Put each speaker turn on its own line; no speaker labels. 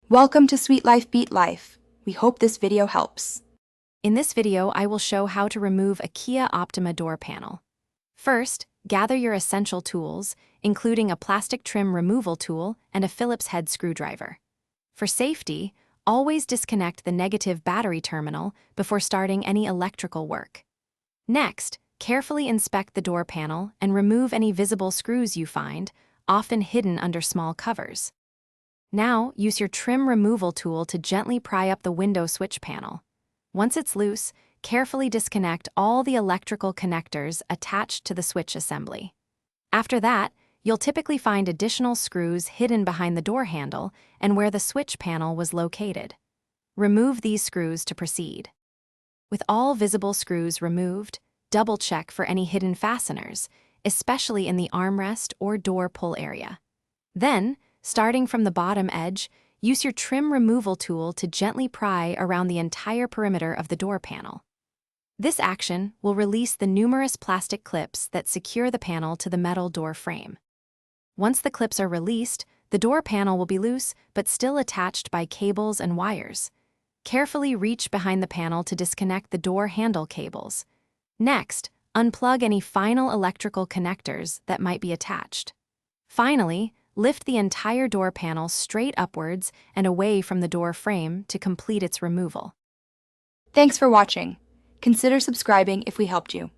Welcome to Sweet Life Beat Life. We hope this video helps.
In this video, I will show how to remove a Kia Optima door panel. First, gather your essential tools, including a plastic trim removal tool and a Phillips head screwdriver. For safety, always disconnect the negative battery terminal before starting any electrical work. Next, carefully inspect the door panel and remove any visible screws you find, often hidden under small covers. Now, use your trim removal tool to gently pry up the window switch panel. Once it's loose, carefully disconnect all the electrical connectors attached to the switch assembly. After that, you'll typically find additional screws hidden behind the door handle and where the switch panel was located. Remove these screws to proceed. With all visible screws removed, double-check for any hidden fasteners, especially in the armrest or door pull area. Then, starting from the bottom edge, use your trim removal tool to gently pry around the entire perimeter of the door panel. This action will release the numerous plastic clips that secure the panel to the metal door frame. Once the clips are released, the door panel will be loose but still attached by cables and wires. Carefully reach behind the panel to disconnect the door handle cables. Next, unplug any final electrical connectors that might be attached. Finally, lift the entire door panel straight upwards and away from the door frame to complete its removal.
Thanks for watching. Consider subscribing if we helped you.